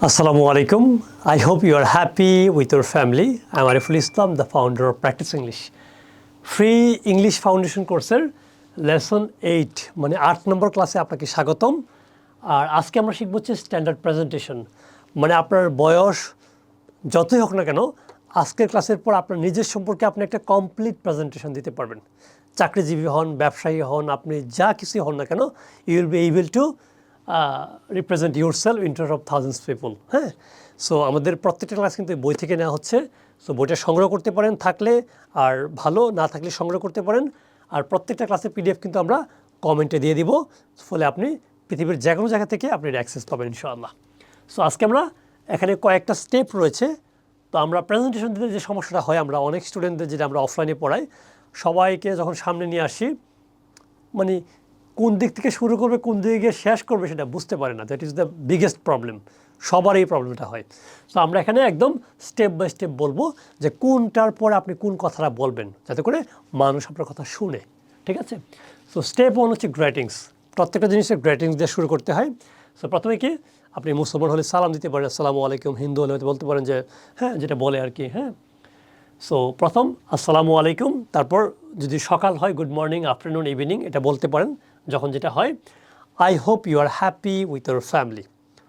Assalamu alaikum. I hope you are happy with your family. I am Ariful Islam, the founder of Practice English. Free English Foundation কোর্সের lesson 8 মানে 8 নম্বর ক্লাসে আপনাকে স্বাগতম। আর আজকে আমরা শিখব হচ্ছে স্ট্যান্ডার্ড প্রেজেন্টেশন। মানে আপনার বয়স যতই হোক না কেন আজকের ক্লাসের পর আপনার নিজের সম্পর্কে আপনি একটা কমপ্লিট প্রেজেন্টেশন দিতে পারবেন। চাকরিজীবী হন, ব্যবসায়ী হন, আপনি যা কিছু হন না কেন, you will be able to represent yourself in front of thousands people. হ্যাঁ, সো আমাদের প্রত্যেকটা ক্লাস কিন্তু বই থেকে নেওয়া হচ্ছে। সো বইটা সংগ্রহ করতে পারেন থাকলে, আর ভালো না থাকলে সংগ্রহ করতে পারেন। আর প্রত্যেকটা ক্লাসের পিডিএফ কিন্তু আমরা কমেন্টে দিয়ে দিব, ফলে আপনি পৃথিবীর যে কোনো জায়গা থেকে আপনি অ্যাক্সেস পাবেন ইনশাআল্লাহ। সো আজকে আমরা এখানে কয়েকটা স্টেপ রয়েছে। তো আমরা প্রেজেন্টেশন দিতে যে সমস্যাটা হয়, আমরা অনেক স্টুডেন্টদের যেটা আমরা অফলাইনে পড়াই, সবাইকে যখন সামনে নিয়ে আসি মানে কোন দিক থেকে শুরু করবে কোন দিকে গিয়ে শেষ করবে সেটা বুঝতে পারে না। That is the biggest problem, সবার এই প্রবলেমটা হয়। সো আমরা এখানে একদম স্টেপ বাই স্টেপ বলবো যে কোনটার পরে আপনি কোন কথাটা বলবেন যাতে করে মানুষ আপনার কথা শুনে, ঠিক আছে? সো স্টেপ 1 হচ্ছে গ্রেটিংস। প্রত্যেকটা জিনিসের গ্রেটিংস দিয়ে শুরু করতে হয়। সো প্রথমে কি, আপনি মুসলমান হলে সালাম দিতে পারেন, আসসালামু আলাইকুম। হিন্দু হলে হয়তো বলতে পারেন যে হ্যাঁ, যেটা বলে আর কি। হ্যাঁ, সো প্রথম আসসালামু আলাইকুম, তারপর যদি সকাল হয় গুড মর্নিং, আফটারনুন, ইভিনিং এটা বলতে পারেন। যখন যেটা হয়, I hope you are happy with your family.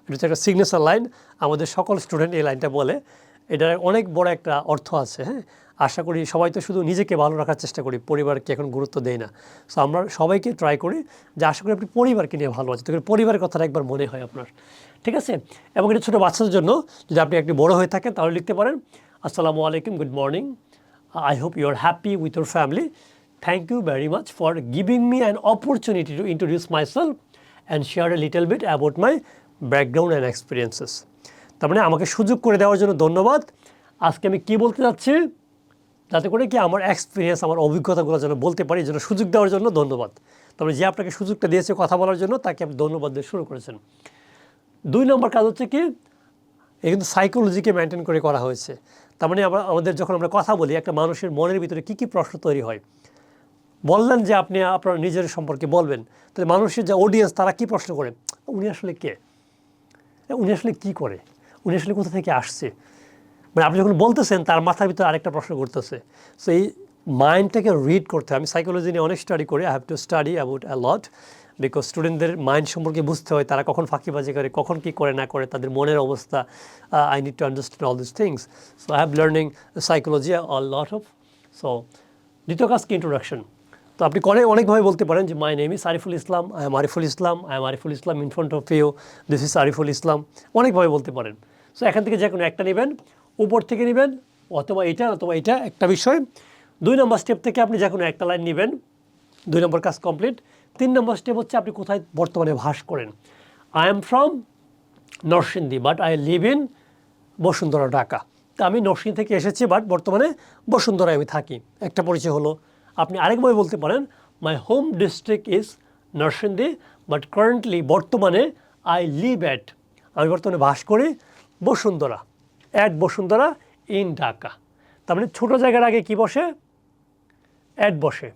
এটা হচ্ছে একটা সিগনেচার লাইন, আমাদের সকল স্টুডেন্ট এই লাইনটা বলে। এটার অনেক বড় একটা অর্থ আছে। হ্যাঁ, আশা করি সবাই তো শুধু নিজেকে ভালো রাখার চেষ্টা করি, পরিবারকে এখন গুরুত্ব দেই না। সো আমরা সবাইকে ট্রাই করি যে আশা করি আপনি পরিবারকে নিয়ে ভালো আছেন, তখন পরিবারের কথাটা একবার মনে হয় আপনার, ঠিক আছে? এবং এটা ছোটো বাচ্চাদের জন্য, যদি আপনি একটু বড় হয়ে থাকেন তাহলে লিখতে পারেন আসসালামু আলাইকুম, good morning, I hope you are happy with your family. Thank you very much for giving me an opportunity to introduce myself and share a little bit about my background and experiences. তার মানে আমাকে সুযোগ করে দেওয়ার জন্য ধন্যবাদ। আজকে আমি কি বলতে যাচ্ছি যাতে করে কি আমার এক্সপিরিয়েন্স, আমার অভিজ্ঞতাগুলো যেন বলতে পারি, যেন সুযোগ দেওয়ার জন্য ধন্যবাদ। তারপরে যে আপনাকে সুযোগটা দিয়েছে কথা বলার জন্য তাকে আপনি ধন্যবাদ দিয়ে শুরু করেছেন। 2 নম্বর কাজ হচ্ছে কি, এই কিন্তু সাইকোলজিকে মেনটেন করে করা হয়েছে। তার মানে আমাদের যখন আমরা কথা বলি, একটা মানুষের মনের ভিতরে কী কী প্রশ্ন তৈরি হয়। বললেন যে আপনি আপনার নিজের সম্পর্কে বলবেন, তাহলে মানুষের যে অডিয়েন্স তারা কী প্রশ্ন করে, উনি আসলে কে, উনি আসলে কী করে, উনি আসলে কোথা থেকে আসছে। মানে আপনি যখন বলতেছেন তার মাথার ভিতরে আরেকটা প্রশ্ন করতেছে। সো এই মাইন্ডটাকে রিড করতে হয়। আমি সাইকোলজি নিয়ে অনেক স্টাডি করি, I have to study about a lot, because স্টুডেন্টদের মাইন্ড সম্পর্কে বুঝতে হয়, তারা কখন ফাঁকিবাজি করে, কখন কী করে না করে, তাদের মনের অবস্থা। I need to understand all this things. So I have learning psychology all lot of. So দ্বিতীয় কাজ কি, ইন্ট্রোডাকশন। তো আপনি অনেকভাবে বলতে পারেন যে my name is Ariful Islam, I am Ariful Islam, I am Ariful Islam in front of you, this is Ariful Islam. অনেকভাবে বলতে পারেন। সো এখান থেকে যে কোনো একটা নেবেন, উপর থেকে নেবেন, অথবা এটা একটা বিষয়। 2 নম্বর স্টেপ থেকে আপনি যে কোনো একটা লাইন নেবেন, 2 নম্বর কাজ কমপ্লিট। 3 নম্বর স্টেপ হচ্ছে আপনি কোথায় বর্তমানে বাস করেন। I am from Narsingdi but I live in Bashundhara, Dhaka. তা আমি নরসিংদী থেকে এসেছি বাট বর্তমানে বসুন্ধরায় আমি থাকি, একটা পরিচয় হলো। আপনি আরেকভাবে বলতে পারেন my home district is Narsingdi but currently, বর্তমানে আই লিভ অ্যাট, আমি বর্তমানে বাস করি বসুন্ধরা, অ্যাট বসুন্ধরা ইন ঢাকা। তার মানে ছোটো জায়গার আগে কি বসে, অ্যাট বসে,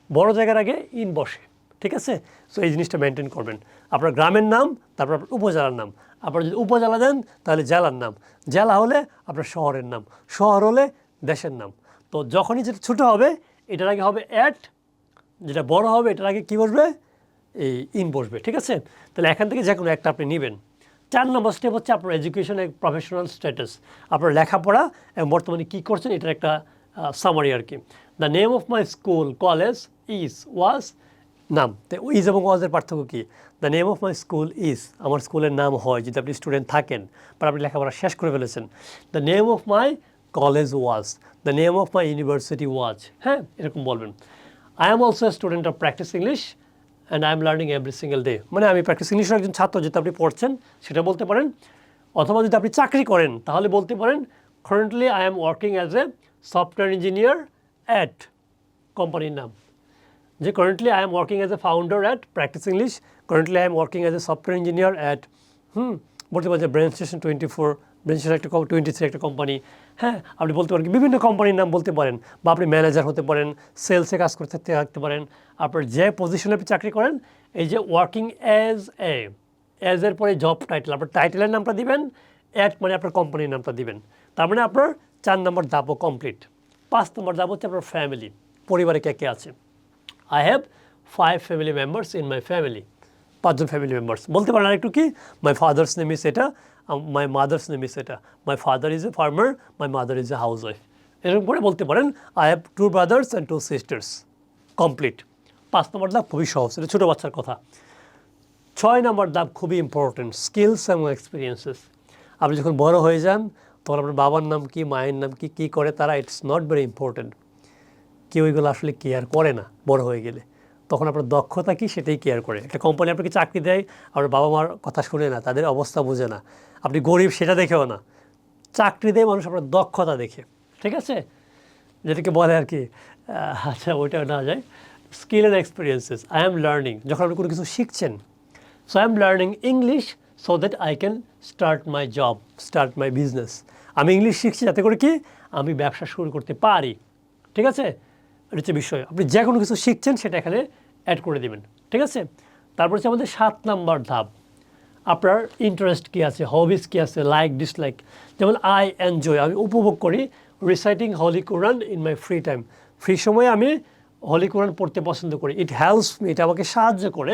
বড় জায়গার আগে ইন বসে, ঠিক আছে? সো এই জিনিসটা মেনটেন করবেন। আপনার গ্রামের নাম, তারপর আপনার উপজেলার নাম। আপনার যদি উপজেলা দেন তাহলে জেলার নাম, জেলা হলে আপনার শহরের নাম, শহর হলে দেশের নাম। তো যখনই যেটা ছোটো হবে এটার আগে হবে অ্যাট, যেটা বড় হবে এটার আগে কী বসবে, এই ইন বসবে, ঠিক আছে? তাহলে এখান থেকে যে কোনো একটা আপনি নেবেন। 4 নম্বর স্টেপ হচ্ছে আপনার এডুকেশন এর প্রফেশনাল স্ট্যাটাস, আপনার লেখাপড়া এবং বর্তমানে কী করছেন এটার একটা সামারি আর কি। The name of my school college is was, নাম। তো ইজ এবং ওয়াজের পার্থক্য কী? The name of my school is, আমার স্কুলের নাম হয় যদি আপনি স্টুডেন্ট থাকেন বা আপনি লেখাপড়া শেষ করে ফেলেছেন। The name of my college was, the name of my university was. হ্যাঁ, এরকম বলবেন। I am also a student of practice English and I am learning every single day. মানে আমি প্র্যাকটিস ইংলিশের একজন ছাত্র, যেটা আপনি পড়ছেন সেটা বলতে পারেন। অথবা যদি আপনি চাকরি করেন তাহলে বলতে পারেন currently I am working as a software engineer at, কোম্পানির নাম। যে currently I am working as a founder at practice English, currently I am working as a software engineer at বলতে পারেন যে ব্রেন স্টেশন 24, ব্রেন স্টেশন একটা 23 একটা company. হ্যাঁ, আপনি বলতে পারেন বিভিন্ন কোম্পানির নাম বলতে পারেন, বা আপনি ম্যানেজার হতে পারেন, সেলসে কাজ করতে থাকতে পারেন। আপনার যে পজিশনে আপনি চাকরি করেন, এই যে ওয়ার্কিং অ্যাজ এর পরে জব টাইটেল, আপনার টাইটেলের নামটা দিবেন অ্যাট মানে আপনার কোম্পানির নামটা দিবেন। তার মানে আপনার 4 নম্বর ধাপও কমপ্লিট। 5 নম্বর ধাপ হচ্ছে আপনার ফ্যামিলি, পরিবারে কে কে আছে। I have 5 family members in my family. 5 জন ফ্যামিলি মেম্বার্স। বলতে পারেন আরেকটু কি, মাই ফাদার্স নেম ইজ এটা, মাই মাদার্স নেম ইজ এটা, my father is a farmer, my mother is a house wife. এরকম করে বলতে পারেন I have 2 brothers and 2 sisters. Complete. 5 নম্বর ধাপ খুবই সহজ, এটা ছোটো বাচ্চার কথা। 6 নম্বর ধাপ খুবই ইম্পর্টেন্ট, স্কিলস এবং এক্সপিরিয়েন্সেস। আপনি যখন বড় হয়ে যান তখন আপনার বাবার নাম কি, মায়ের নাম কি, কী করে তারা, ইটস নট ভেরি ইম্পর্টেন্ট। কেউ এগুলো আসলে কেয়ার করে না বড় হয়ে গেলে। তখন আপনার দক্ষতা কী সেটাই কেয়ার করে। একটা কোম্পানি আপনাকে চাকরি দেয়, আপনার বাবা মার কথা শুনে না, তাদের অবস্থা বোঝে না, আপনি গরিব সেটা দেখেও না। চাকরি দেয় মানুষ আপনার দক্ষতা দেখে, ঠিক আছে, যেটাকে বলে আর কি। আচ্ছা ওইটা না যায়, skill and experiences. I am learning, যখন আপনি কোনো কিছু শিখছেন, so I am learning English so that I can start my job, start my business. আমি ইংলিশ শিখছি যাতে করে কি আমি ব্যবসা শুরু করতে পারি, ঠিক আছে। এটা হচ্ছে বিষয়। আপনি যে কোনো কিছু শিখছেন সেটা এখানে অ্যাড করে দেবেন, ঠিক আছে। তারপর হচ্ছে আমাদের 7 নম্বর ধাপ, আপনার ইন্টারেস্ট কী আছে, হবিস কী আছে, লাইক ডিসলাইক। যেমন আই এনজয়, আমি উপভোগ করি reciting holy Quran in my free time. Free সময়ে আমি হলি কোরআন পড়তে পছন্দ করি। ইট হেল্পস মি, এটা আমাকে সাহায্য করে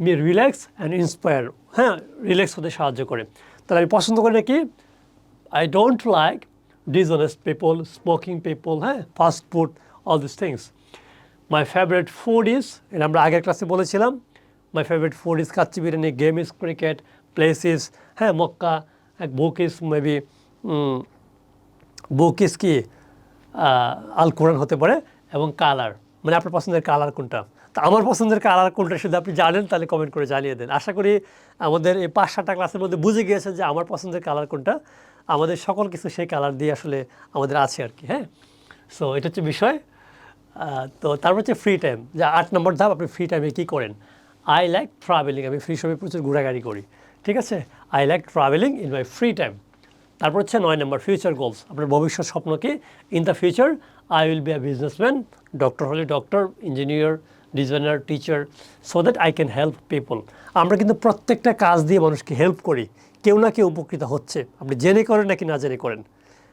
মি রিল্যাক্স অ্যান্ড ইন্সপায়ার, হ্যাঁ, রিল্যাক্স হতে সাহায্য করে। তাহলে আমি পছন্দ করি নাকি, I don't like dishonest people, smoking people, হ্যাঁ, fast food, all this things. My favourite food is, এটা আমরা আগের ক্লাসে বলেছিলাম, my favourite food is kacchi biryani, game is cricket, place is, হ্যাঁ, Mecca, book is maybe, book is কি al কোরআন হতে পারে, এবং কালার, মানে আপনার পছন্দের কালার কোনটা। তা আমার পছন্দের কালার কোনটা যদি আপনি জানেন তাহলে কমেন্ট করে জানিয়ে দেন। আশা করি আমাদের এই 5-7টা ক্লাসের মধ্যে বুঝে গিয়েছেন যে আমার পছন্দের কালার কোনটা। আমাদের সকল কিছু সেই কালার দিয়ে আসলে আমাদের আছে আর কি, হ্যাঁ। সো এটা হচ্ছে বিষয়। তো তারপর হচ্ছে ফ্রি টাইম, যা 8 নম্বর ধাপ, আপনি ফ্রি টাইমে কী করেন। আই লাইক ট্রাভেলিং, আমি ফ্রি সময় প্রচুর ঘোরাঘুরি করি, ঠিক আছে। I like travelling in my free time. তারপর হচ্ছে 9 নম্বর ফিউচার গোলস, আপনার ভবিষ্যৎ স্বপ্ন কি। In the future I will be a businessman, doctor হলে doctor, engineer, designer, teacher, so that I can help people. আমরা কিন্তু প্রত্যেকটা কাজ দিয়ে মানুষকে হেল্প করি, কেউ না কেউ উপকৃত হচ্ছে, আপনি জেনে করেন নাকি না জেনে করেন।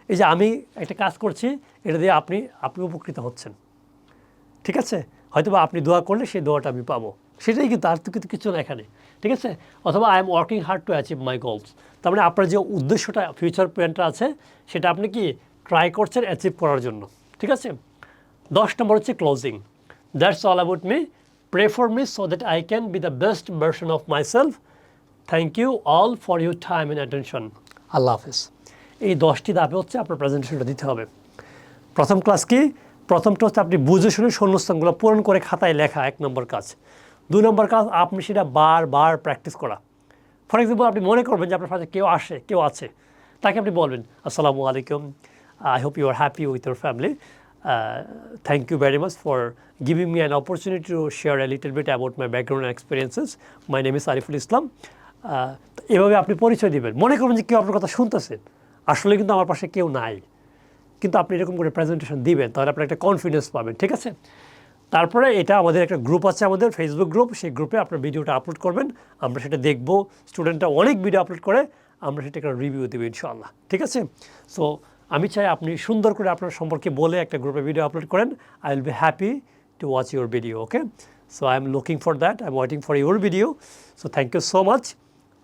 এই যে আমি একটা কাজ করছি, এটা দিয়ে আপনি উপকৃত হচ্ছেন, ঠিক আছে। হয়তো বা আপনি দোয়া করলে সেই দোয়াটা আমি পাবো, সেটাই কিন্তু, আর তো কিন্তু কিছু না এখানে, ঠিক আছে। অথবা I am working hard to achieve my goals, তার মানে আপনার যে উদ্দেশ্যটা, ফিউচার প্ল্যানটা আছে, সেটা আপনি কি ট্রাই করছেন অ্যাচিভ করার জন্য, ঠিক আছে। 10 নম্বর হচ্ছে closing. That's all about me, pray for me so that I can be the best version of myself. Thank you all for your time and attention. Allah হাফেজ। এই 10টি ধাপে হচ্ছে আপনার প্রেজেন্টেশনটা দিতে হবে। প্রথম ক্লাস কি, প্রথমটা হচ্ছে আপনি বুঝে শুনে শূন্যস্থানগুলো পূরণ করে খাতায় লেখা, 1 নম্বর কাজ। 2 নম্বর কাজ, আপনি সেটা বারবার প্র্যাকটিস করা। ফর এক্সাম্পল, আপনি মনে করবেন যে আপনার পাশে কেউ আছে, তাকে আপনি বলবেন, আসসালামু আলাইকুম, I hope you are happy with your family, thank you very much for giving me an opportunity to share a little bit about my background and experiences, my name is Ariful Islam. এভাবে আপনি পরিচয় দিবেন। মনে করবেন যে কেউ আপনার কথা শুনতেছে, আসলে কিন্তু আমার পাশে কেউ নাই, কিন্তু আপনি এরকম করে প্রেজেন্টেশন দিবেন, তাহলে আপনি একটা কনফিডেন্স পাবেন, ঠিক আছে। তারপরে এটা আমাদের একটা গ্রুপ আছে, আমাদের ফেসবুক গ্রুপ, সেই গ্রুপে আপনার ভিডিওটা আপলোড করবেন, আমরা সেটা দেখব। স্টুডেন্টরা অনেক ভিডিও আপলোড করে, আমরা সেটা একটা রিভিউ দেবো ইনশাআল্লাহ, ঠিক আছে। সো আমি চাই আপনি সুন্দর করে আপনার সম্পর্কে বলে একটা গ্রুপে ভিডিও আপলোড করেন। I will be happy to watch your video, okay. So I am looking for that, I am waiting for your video. So thank you so much.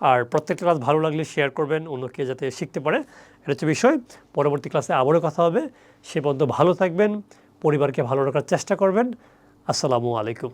আর প্রত্যেকটা ক্লাস ভালো লাগলে শেয়ার করবেন, অন্যকে যাতে শিখতে পারে, এটা হচ্ছে বিষয়। পরবর্তী ক্লাসে আবারও কথা হবে, সে পর্যন্ত ভালো থাকবেন, পরিবারকে ভালো রাখার চেষ্টা করবেন। আসসালামু আলাইকুম।